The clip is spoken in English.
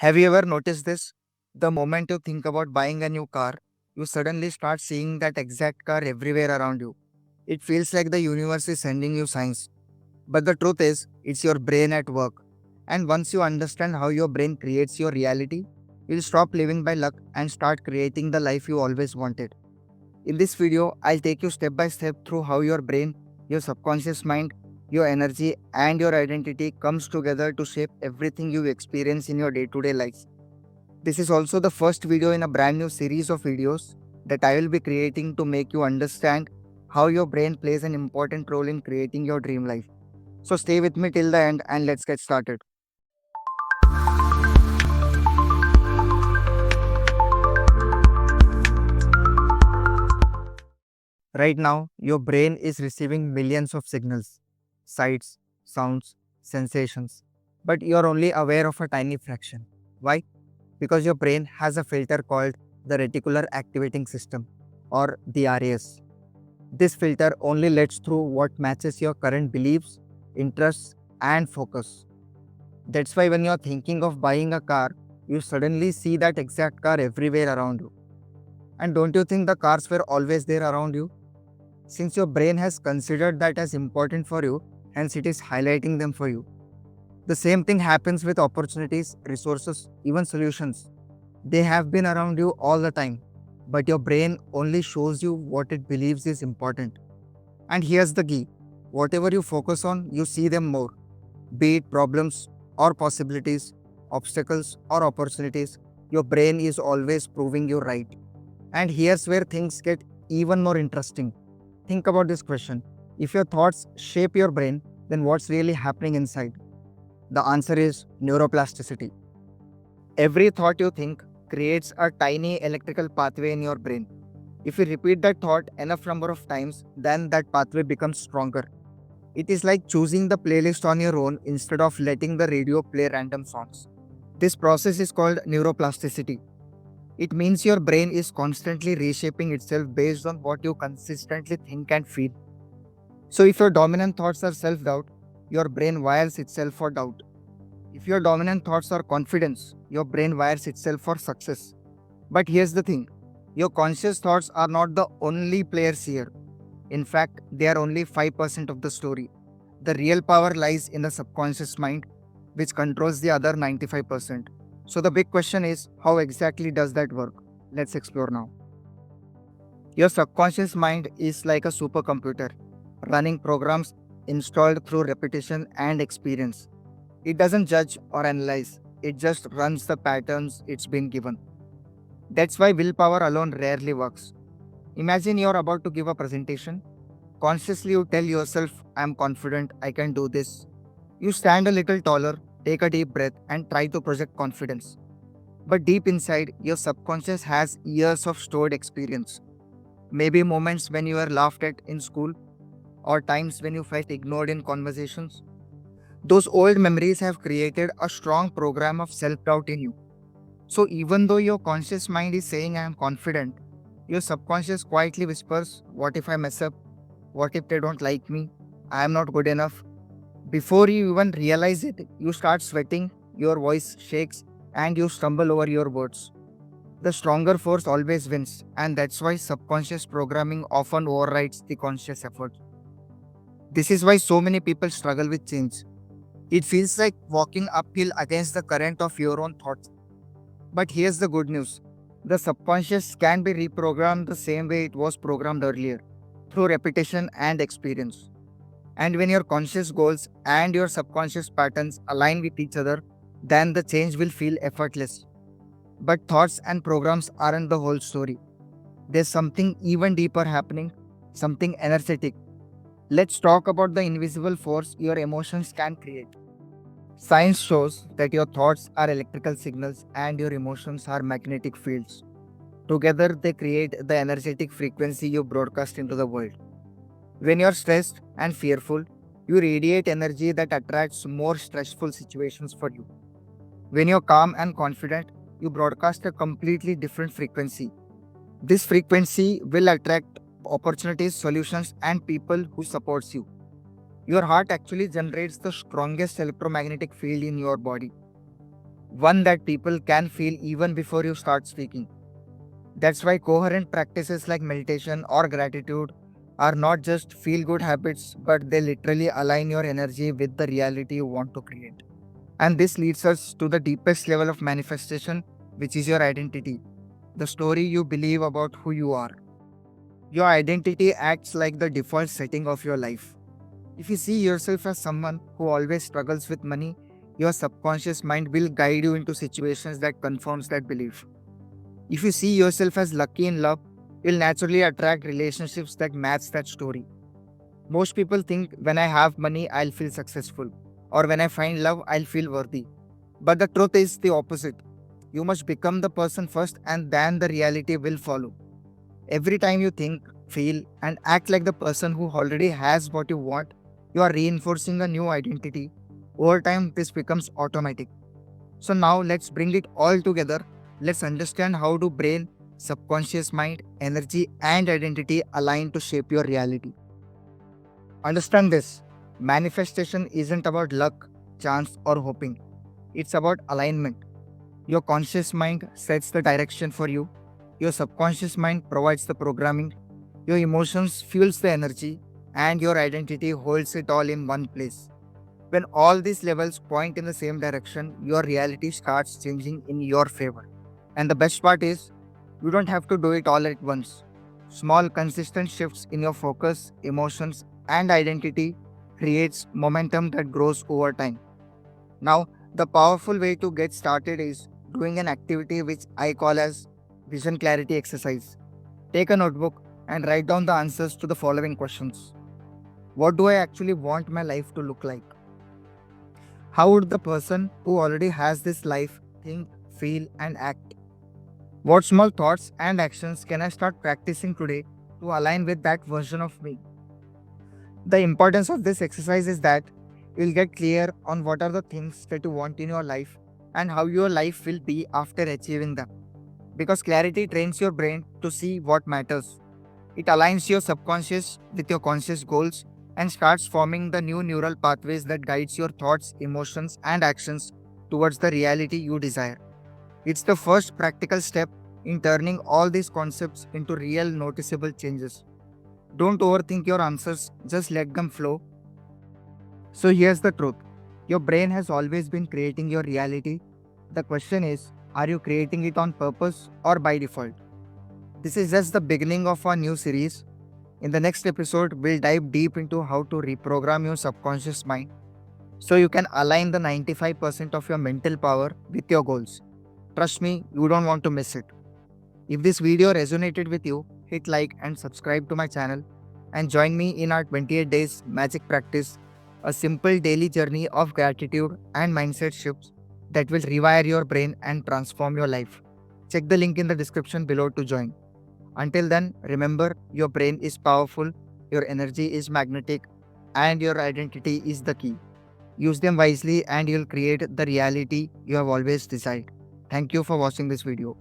Have you ever noticed this? The moment you think about buying a new car, you suddenly start seeing that exact car everywhere around you. It feels like the universe is sending you signs. But the truth is, it's your brain at work. And once you understand how your brain creates your reality, you'll stop living by luck and start creating the life you always wanted. In this video, I'll take you step by step through how your brain, your subconscious mind, your energy, and your identity comes together to shape everything you experience in your day-to-day life. This is also the first video in a brand new series of videos that I will be creating to make you understand how your brain plays an important role in creating your dream life. So stay with me till the end and let's get started. Right now, your brain is receiving millions of signals, sights, sounds, sensations, but you're only aware of a tiny fraction. Why? Because your brain has a filter called the reticular activating system, or the RAS. This filter only lets through what matches your current beliefs, interests, and focus. That's why when you're thinking of buying a car, you suddenly see that exact car everywhere around you. And don't you think the cars were always there around you? Since your brain has considered that as important for you, hence it is highlighting them for you. The same thing happens with opportunities, resources, even solutions. They have been around you all the time, but your brain only shows you what it believes is important. And here's the key: whatever you focus on, you see them more. Be it problems or possibilities, obstacles or opportunities, your brain is always proving you right. And here's where things get even more interesting. Think about this question: if your thoughts shape your brain, then what's really happening inside? The answer is neuroplasticity. Every thought you think creates a tiny electrical pathway in your brain. If you repeat that thought enough number of times, then that pathway becomes stronger. It is like choosing the playlist on your own instead of letting the radio play random songs. This process is called neuroplasticity. It means your brain is constantly reshaping itself based on what you consistently think and feel. So, if your dominant thoughts are self doubt, your brain wires itself for doubt. If your dominant thoughts are confidence, your brain wires itself for success. But here's the thing: your conscious thoughts are not the only players here. In fact, they are only 5% of the story. The real power lies in the subconscious mind, which controls the other 95%. So, the big question is, how exactly does that work? Let's explore now. Your subconscious mind is like a supercomputer, running programs installed through repetition and experience. It doesn't judge or analyze, it just runs the patterns it's been given. That's why willpower alone rarely works. Imagine you're about to give a presentation. Consciously, you tell yourself, I'm confident, I can do this. You stand a little taller, take a deep breath, and try to project confidence. But deep inside, your subconscious has years of stored experience. Maybe moments when you were laughed at in school, or times when you felt ignored in conversations. Those old memories have created a strong program of self doubt in you. So, even though your conscious mind is saying, I am confident, your subconscious quietly whispers, what if I mess up? What if they don't like me? I am not good enough. Before you even realize it, you start sweating, your voice shakes, and you stumble over your words. The stronger force always wins, and that's why subconscious programming often overrides the conscious effort. This is why so many people struggle with change. It feels like walking uphill against the current of your own thoughts. But here's the good news: the subconscious can be reprogrammed the same way it was programmed earlier, through repetition and experience. And when your conscious goals and your subconscious patterns align with each other, then the change will feel effortless. But thoughts and programs aren't the whole story. There's something even deeper happening, something energetic. Let's talk about the invisible force your emotions can create. Science shows that your thoughts are electrical signals and your emotions are magnetic fields. Together, they create the energetic frequency you broadcast into the world. When you're stressed and fearful, you radiate energy that attracts more stressful situations for you. When you're calm and confident, you broadcast a completely different frequency. This frequency will attract opportunities, solutions, and people who supports you. Your heart actually generates the strongest electromagnetic field in your body. one that people can feel even before you start speaking. That's why coherent practices like meditation or gratitude are not just feel good habits, but they literally align your energy with the reality you want to create. And this leads us to the deepest level of manifestation, which is your identity, the story you believe about who you are. Your identity acts like the default setting of your life. If you see yourself as someone who always struggles with money, your subconscious mind will guide you into situations that confirms that belief. If you see yourself as lucky in love, you'll naturally attract relationships that match that story. Most people think when I have money, I'll feel successful, or when I find love, I'll feel worthy. But the truth is the opposite. You must become the person first, and then the reality will follow. Every time you think, feel, and act like the person who already has what you want, you are reinforcing a new identity. Over time, this becomes automatic. So now let's bring it all together. Let's understand how do brain, subconscious mind, energy, and identity align to shape your reality. Understand this. Manifestation isn't about luck, chance, or hoping. It's about alignment. Your conscious mind sets the direction for you. Your subconscious mind provides the programming. Your emotions fuels the energy, and your identity holds it all in one place. When all these levels point in the same direction, your reality starts changing in your favor. And the best part is, you don't have to do it all at once. Small, consistent shifts in your focus, emotions, and identity creates momentum that grows over time. Now, the powerful way to get started is doing an activity which I call as vision clarity exercise. Take a notebook and write down the answers to the following questions. What do I actually want my life to look like? How would the person who already has this life think, feel, and act? What small thoughts and actions can I start practicing today to align with that version of me? The importance of this exercise is that you'll get clear on what are the things that you want in your life and how your life will be after achieving them. Because clarity trains your brain to see what matters. It aligns your subconscious with your conscious goals and starts forming the new neural pathways that guides your thoughts, emotions, and actions towards the reality you desire. It's the first practical step in turning all these concepts into real noticeable changes. Don't overthink your answers, just let them flow. So here's the truth. Your brain has always been creating your reality. The question is, are you creating it on purpose or by default? This is just the beginning of our new series. In the next episode, we'll dive deep into how to reprogram your subconscious mind so you can align the 95% of your mental power with your goals. Trust me, you don't want to miss it. If this video resonated with you, hit like and subscribe to my channel and join me in our 28 days magic practice, a simple daily journey of gratitude and mindset shifts that will rewire your brain and transform your life. Check the link in the description below to join. Until then, remember your brain is powerful, your energy is magnetic, and your identity is the key. Use them wisely and you'll create the reality you have always desired. Thank you for watching this video.